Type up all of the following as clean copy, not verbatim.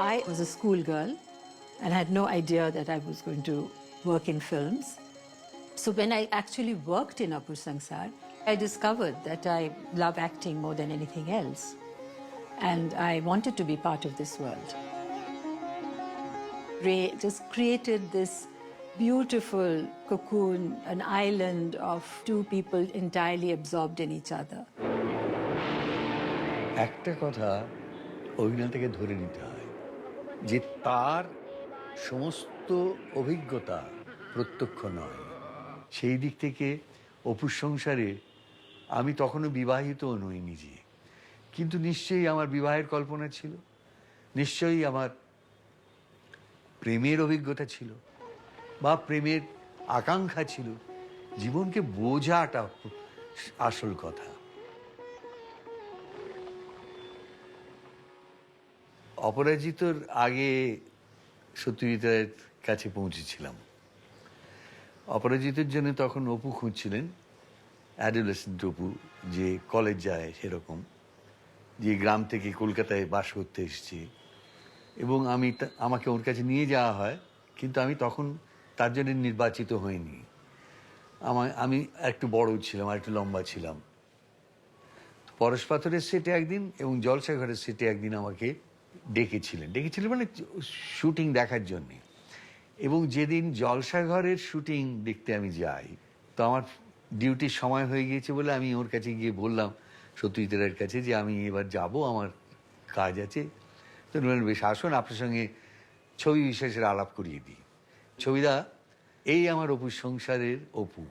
I was a schoolgirl and had no idea that I was going to work in films. So when I actually worked in Apur Sansar, I discovered that I love acting more than anything else. And I wanted to be part of this world. Ray just created this beautiful cocoon, an island of two people entirely absorbed in each other. একটা কথা অভিনেতাকে ধরে নিতে হয় যে তার সমস্ত অভিজ্ঞতা প্রত্যক্ষ নয়। সেই দিক থেকে অপুর সংসারে আমি তখনও বিবাহিত নই নিজে, কিন্তু নিশ্চয়ই আমার বিবাহের কল্পনা ছিল, নিশ্চয়ই আমার প্রেমের অভিজ্ঞতা ছিল বা প্রেমের আকাঙ্ক্ষা ছিল। জীবনকে বোঝাটা আসল কথা। অপরাজিতর আগে সত্যজিৎ রায়ের কাছে পৌঁছেছিলাম। অপরাজিতের জন্য তখন অপু খুঁজছিলেন, অ্যাডোলেসেন্ট অপু, যে কলেজ যায় সেরকম, যে গ্রাম থেকে কলকাতায় বাস করতে এসেছে, এবং আমাকে ওর কাছে নিয়ে যাওয়া হয়, কিন্তু আমি তখন তার জন্য নির্বাচিত হইনি। আমি একটু বড় ছিলাম, আর একটু লম্বা ছিলাম। পরশ পাথরের সেটে একদিন এবং জলসাঘরের সেটে একদিন আমাকে ডেকেছিলেন মানে শুটিং দেখার জন্যে। এবং যেদিন জলসাঘরের শুটিং দেখতে আমি যাই, তো আমার ডিউটির সময় হয়ে গিয়েছে বলে আমি ওর কাছে গিয়ে বললাম, সত্যজিৎ রায়ের কাছে, যে আমি এবার যাব, আমার কাজ আছে। তো বললেন, বেশ আসুন, আপনার সঙ্গে ছবি বিশেষের আলাপ করিয়ে দিই। ছবিদা, এই আমার অপুর সংসারের অপু।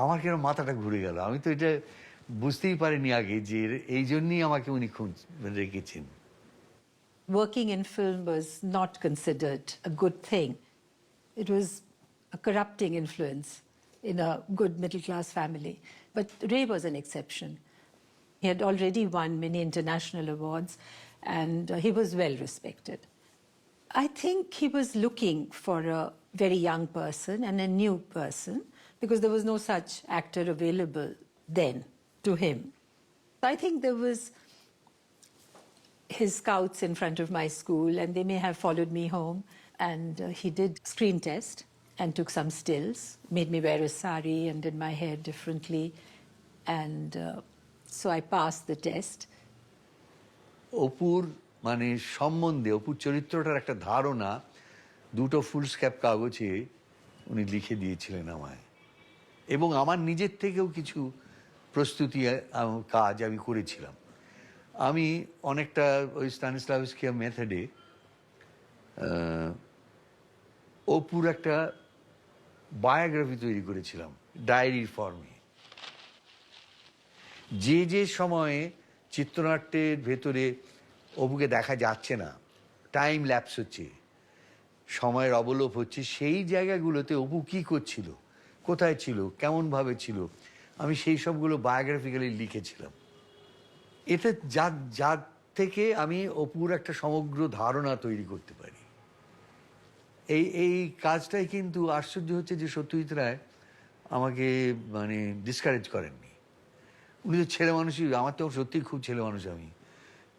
আমার কেন মাথাটা ঘুরে গেল, আমি তো এটা বুঝতেই পারিনি আগে যে এই জন্যই আমাকে উনি খুব রেখেছেন। Working in film was not considered a good thing. It was a corrupting influence in a good middle-class family. But Ray was an exception. He had already won many international awards, and he was well respected. I think he was looking for a very young person and a new person, because there was no such actor available then to him. I think there was his scouts in front of my school, and they may have followed me home, and he did screen test and took some stills, made me wear a sari and did my hair differently, and so I passed the test. অপুর মানে সম্বন্ধে, অপুর চরিত্রটার একটা ধারণা দুটো foolscap কাগজে উনি লিখে দিয়েছিলেন আমায়, এবং আমার নিজের থেকেও কিছু প্রস্তুতি কাজ আমি করেছিলাম। আমি অনেকটা ওই স্টানিস্লাভস্কি মেথডে অপুর একটা বায়োগ্রাফি তৈরি করেছিলাম, ডায়েরির ফর্মে। যে যে সময়ে চিত্রনাট্যের ভেতরে অপুকে দেখা যাচ্ছে না, টাইম ল্যাপস হচ্ছে, সময়ের অবলোপ হচ্ছে, সেই জায়গাগুলোতে অপু কী করছিল, কোথায় ছিল, কেমনভাবে ছিল, আমি সেই সবগুলো বায়োগ্রাফিক্যালি লিখেছিলাম। এটা যার থেকে আমি অপুর একটা সমগ্র ধারণা তৈরি করতে পারি। এই কাজটাই কিন্তু আশ্চর্য হচ্ছে যে সত্যজিৎ রায় আমাকে মানে ডিসকারেজ করেননি। উনি তো ছেলে মানুষই, আমার তো সত্যিই খুব ছেলে মানুষ, আমি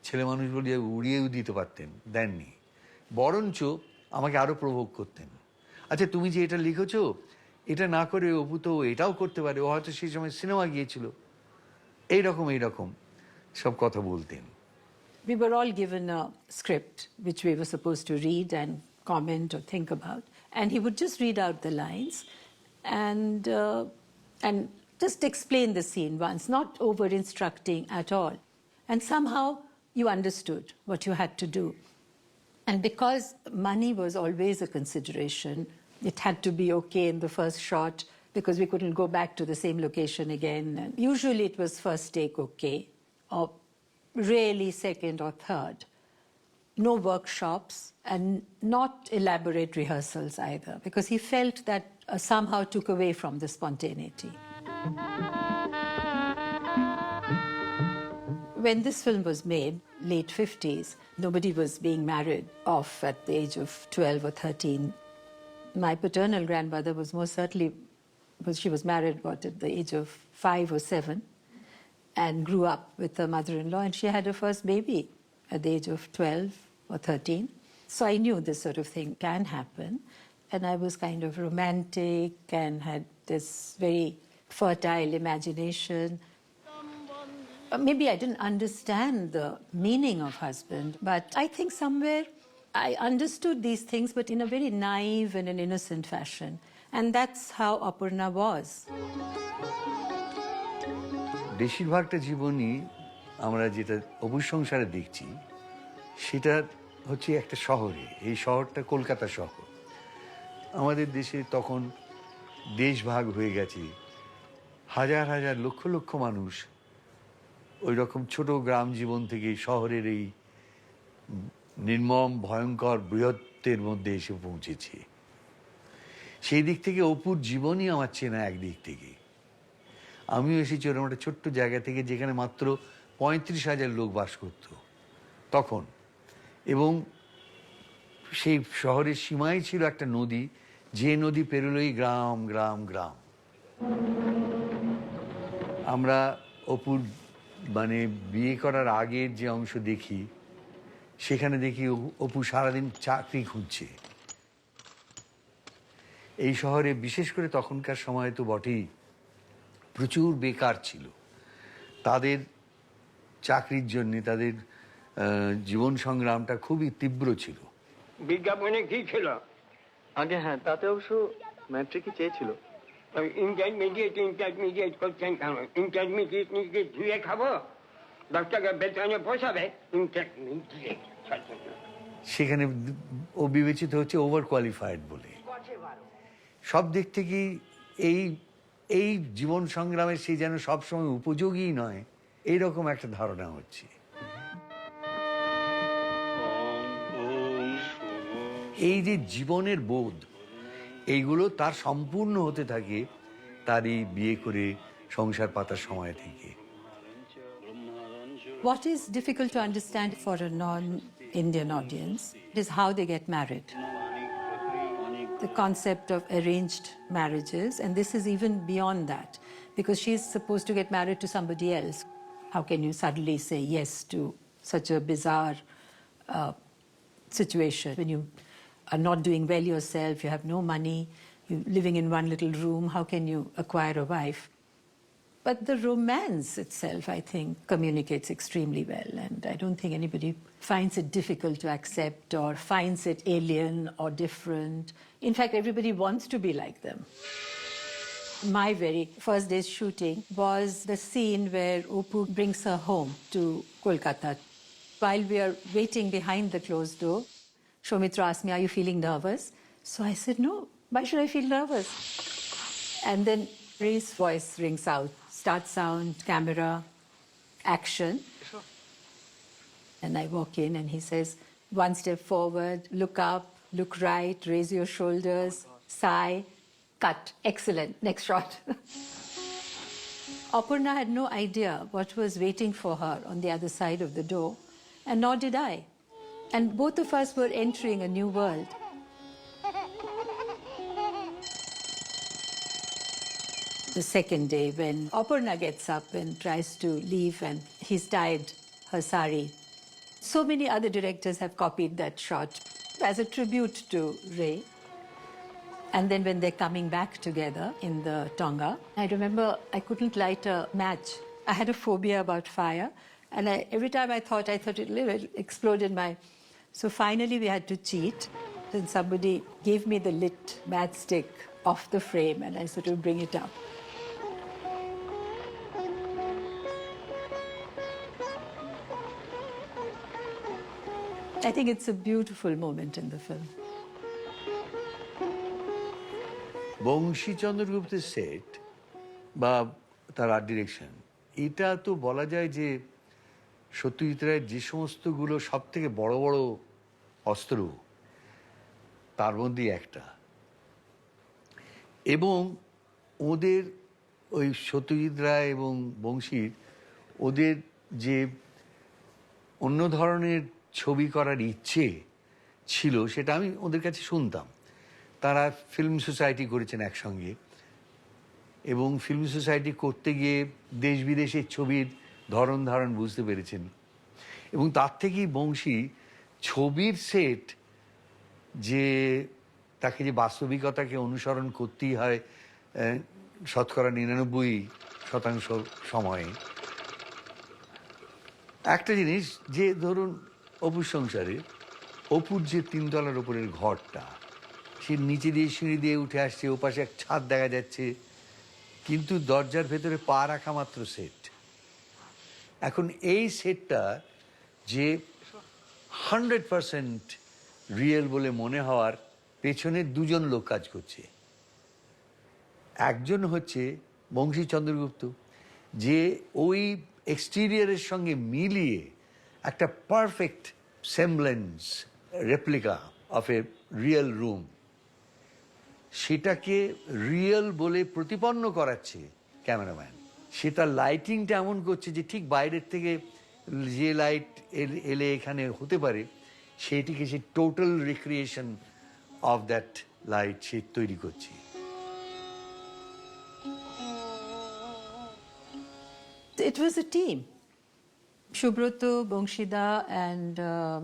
ছেলে মানুষ বলে উড়িয়েও দিতে পারতেন, দেননি। বরঞ্চ আমাকে আরও প্রভোগ করতেন। আচ্ছা, তুমি যে এটা লিখেছো, এটা না করে অপু তো এটাও করতে পারে, ও হয়তো সেই সময় সিনেমা গিয়েছিল, এইরকম সব কথা বলতেন। We were all given a script which we were supposed to read and comment or think about, and he would just read out the lines and just explain the scene once, not over instructing at all. And somehow you understood what you had to do. And because money was always a consideration, it had to be okay in the first shot, because we couldn't go back to the same location again. And usually it was first take okay, or rarely second or third. No workshops and not elaborate rehearsals either, because he felt that somehow took away from the spontaneity. When this film was made, late 50s, nobody was being married off at the age of 12 or 13. My paternal grandmother was most certainly, she was married, at the age of 5 or 7, and grew up with her mother-in-law, and she had her first baby at the age of 12. or 13. So I knew this sort of thing can happen. And I was kind of romantic and had this very fertile imagination. Maybe I didn't understand the meaning of husband, but I think somewhere I understood these things, but in a very naive and an innocent fashion. And that's how Aparna was. বেশিরভাগটা জীবনই আমরা যেটা অপুর সংসারে দেখছি সেটা হচ্ছে একটা শহরে, এই শহরটা কলকাতা শহর। আমাদের দেশে তখন দেশ ভাগ হয়ে গেছে, হাজার হাজার লক্ষ লক্ষ মানুষ ওই রকম ছোট গ্রাম জীবন থেকে শহরের এই নির্মম ভয়ঙ্কর বৃহত্তের মধ্যে এসে পৌঁছেছে। সেই দিক থেকে অপুর জীবনই আমার চেনা একদিক থেকে। আমিও এসেছি ওরকম একটা ছোট্ট জায়গা থেকে যেখানে মাত্র ৩৫,০০০ লোক বাস করত তখন, এবং সেই শহরের সীমায় ছিল একটা নদী, যে নদী পেরোলেই গ্রাম গ্রাম গ্রাম। আমরা অপুর মানে বিয়ে করার আগের যে অংশ দেখি সেখানে দেখি অপু সারাদিন চাকরি খুঁজছে। এই শহরে বিশেষ করে তখনকার সময় তো বটেই প্রচুর বেকার ছিল, তাদের চাকরির জন্য তাদের জীবন সংগ্রামটা খুবই তীব্র ছিল। বিজ্ঞাপনে কি ছিল? আগে হ্যাঁ, তাতে অবশ্য ম্যাট্রিকই চেয়েছিল। ইন্টারমিডিয়েট করছেন কেন? ইন্টারমিডিয়েট নিজে ধুয়ে খাবো, 10 টাকা বেতনে পোষাবে? ইন্টারমিডিয়েট সেখানে ও বিবেচিত হচ্ছে ওভার কোয়ালিফাইড বলে। সব দিক থেকেই এই এই জীবন সংগ্রামে সে যেন সবসময় উপযোগী নয়, এইরকম একটা ধারণা হচ্ছে। এই যে জীবনের বোধ, এইগুলো তার সম্পূর্ণ হতে থাকে তারই বিয়ে করে সংসার পাতার সময় থেকে। What is difficult to understand for a non-Indian audience is how they get married. The concept of arranged marriages, and this is even beyond that, because she's supposed to get married to somebody else. How can you suddenly say yes to such a bizarre situation when you are not doing well yourself, you have no money, you're living in one little room, how can you acquire a wife? But the romance itself, I think, communicates extremely well, and I don't think anybody finds it difficult to accept or finds it alien or different. In fact, everybody wants to be like them. My very first day's shooting was the scene where Opu brings her home to Kolkata. While we are waiting behind the closed door, Soumitra asked me, "Are you feeling nervous?" So I said, "No, why should I feel nervous?" And then Ray's voice rings out, start sound, camera, action. And I walk in and he says, "One step forward, look up, look right, raise your shoulders, sigh, cut. Excellent, next shot." Aparna had no idea what was waiting for her on the other side of the door, and nor did I. And both of us were entering a new world. The second day, when Aparna gets up and tries to leave and he's tied her sari, so many other directors have copied that shot as a tribute to Ray. And then when they're coming back together in the Tonga, I remember I couldn't light a match. I had a phobia about fire, and every time I thought it would explode in my... So finally we had to cheat, and somebody gave me the lit matchstick off the frame, and I sort of bring it up. I think it's a beautiful moment in the film. Bansi চন্দ্রগুপ্তের set বা তার art direction, এটা তো বলা যায় যে সত্যজিৎ রায়ের যে সমস্তগুলো সব থেকে বড় বড় অস্ত্র তার মধ্যেই একটা। এবং ওদের ওই সত্যজিৎ রায় এবং বংশীর ওদের যে অন্য ধরনের ছবি করার ইচ্ছে ছিল সেটা আমি ওদের কাছে শুনতাম। তারা ফিল্ম সোসাইটি করেছেন একসঙ্গে, এবং ফিল্ম সোসাইটি করতে গিয়ে দেশ বিদেশের ছবির ধরন ধারণ বুঝতে পেরেছেন, এবং তার থেকেই বংশী ছবির সেট যে তাকে যে বাস্তবিকতাকে অনুসরণ করতেই হয় শতকরা 99% সময়ে, একটা জিনিস যে ধরুন অপুর সংসারে অপুর যে 3 তলার উপরের ঘরটা, সে নিচে দিয়ে সিঁড়ি দিয়ে উঠে আসছে, ওপাশে এক ছাদ দেখা যাচ্ছে, কিন্তু দরজার ভেতরে পা রাখা মাত্র সেট। এখন এই সেটটা যে 100% রিয়েল বলে মনে হওয়ার পেছনে দুজন লোক কাজ করছে। একজন হচ্ছে বংশী চন্দ্রগুপ্ত, যে ওই এক্সটেরিয়রের সঙ্গে মিলিয়ে একটা perfect semblance replica of a real room, সেটাকে রিয়েল বলে প্রতিপন্ন করাচ্ছে ক্যামেরাম্যান। সেটা লাইটিংটা এমন করছে যে ঠিক বাইরের থেকে যে লাইট এলে এখানে হতে পারে, সেইটিকে সে total recreation of that light সে তৈরি করছে। It was a team. Shubroto, Bongshida, and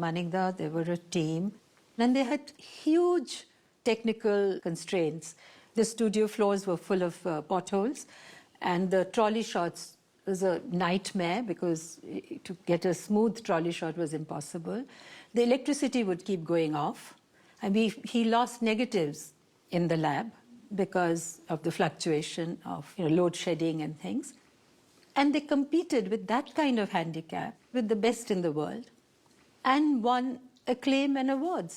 Manikda, they were a team. And they had huge technical constraints. The studio floors were full of potholes, and the trolley shots was a nightmare because to get a smooth trolley shot was impossible. The electricity would keep going off. And he lost negatives in the lab because of the fluctuation of load shedding and things. And they competed with that kind of handicap with the best in the world and won acclaim and awards.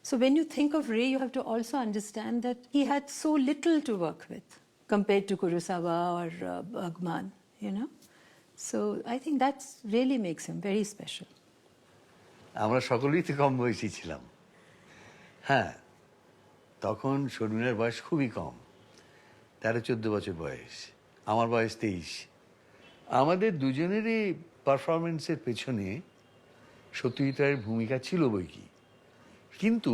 So when you think of Ray, you have to also understand that he had so little to work with compared to Kurosawa or Bergman, So I think that really makes him very special. আমরা সকলেই তো কম বয়সী ছিলাম। হ্যাঁ, তখন শর্মিলার বয়স খুবই কম, 13-14 বছর বয়স, আমার বয়স 23। আমাদের দুজনেরই পারফরমেন্সের পেছনে সত্যজিৎ রায়ের ভূমিকা ছিল বই কি, কিন্তু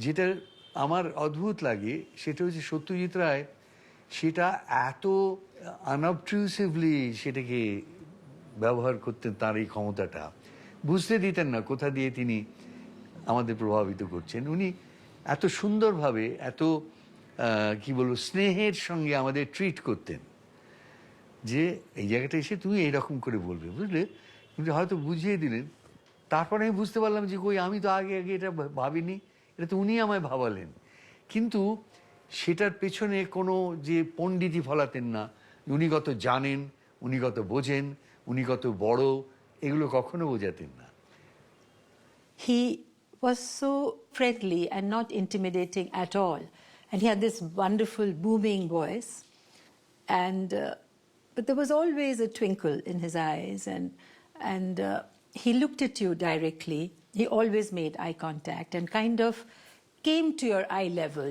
যেটা আমার অদ্ভুত লাগে সেটা হচ্ছে সত্যজিৎ রায় সেটা এত আনঅবট্রুসিভলি সেটাকে ব্যবহার করতেন, তার এই ক্ষমতাটা বুঝতে দিতেন না কোথা দিয়ে তিনি আমাদের প্রভাবিত করছেন। উনি এত সুন্দরভাবে, এত কি বলবো, স্নেহের সঙ্গে আমাদের ট্রিট করতেন যে এই জায়গাটা এসে তুমি এইরকম করে বলবে, বুঝলে, কিন্তু হয়তো বুঝিয়ে দিলেন। তারপরে আমি বুঝতে পারলাম যে কই, আমি তো আগে এটা ভাবিনি, এটা তো উনি আমায় ভাবালেন। কিন্তু সেটার পেছনে কোনো যে পণ্ডিতই ফলাতেন না, উনি কত জানেন, উনি কত বোঝেন, উনি কত বড়, এগুলো কখনো বোঝাতেন না। He was so friendly and not intimidating at all. And he had this wonderful booming voice. And but there was always a twinkle in his eyes, and he looked at you directly. He always made eye contact and kind of came to your eye level.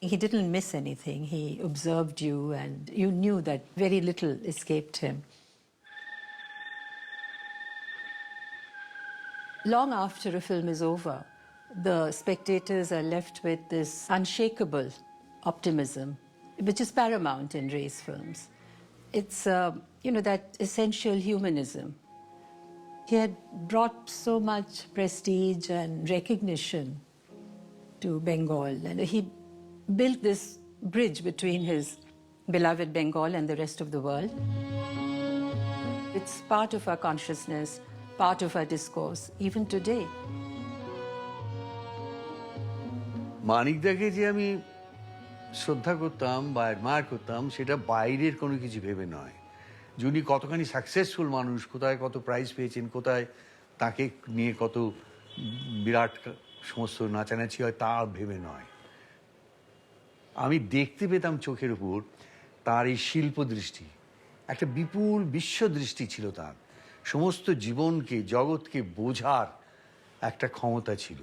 He didn't miss anything. He observed you, and you knew that very little escaped him. Long after a film is over, the spectators are left with this unshakable optimism, which is paramount in Ray's films. It's, that essential humanism. He had brought so much prestige and recognition to Bengal, and he built this bridge between his beloved Bengal and the rest of the world. It's part of our consciousness, part of our discourse, even today. মানিকদাকে যে আমি শ্রদ্ধা করতাম বা admire করতাম, সেটা বাইরের কোনো কিছু ভেবে নয়। যিনি কতখানি সাকসেসফুল মানুষ, কোথায় কত প্রাইজ পেয়েছেন, কোথায় তাকে নিয়ে কত বিরাট সমস্ত নাচানাচি হয়, তা ভেবে নয়। আমি দেখতে পেতাম চোখের উপর তার এই শিল্প দৃষ্টি, একটা বিপুল বিশ্ব দৃষ্টি ছিল তার, সমস্ত জীবনকে, জগৎকে বোঝার একটা ক্ষমতা ছিল।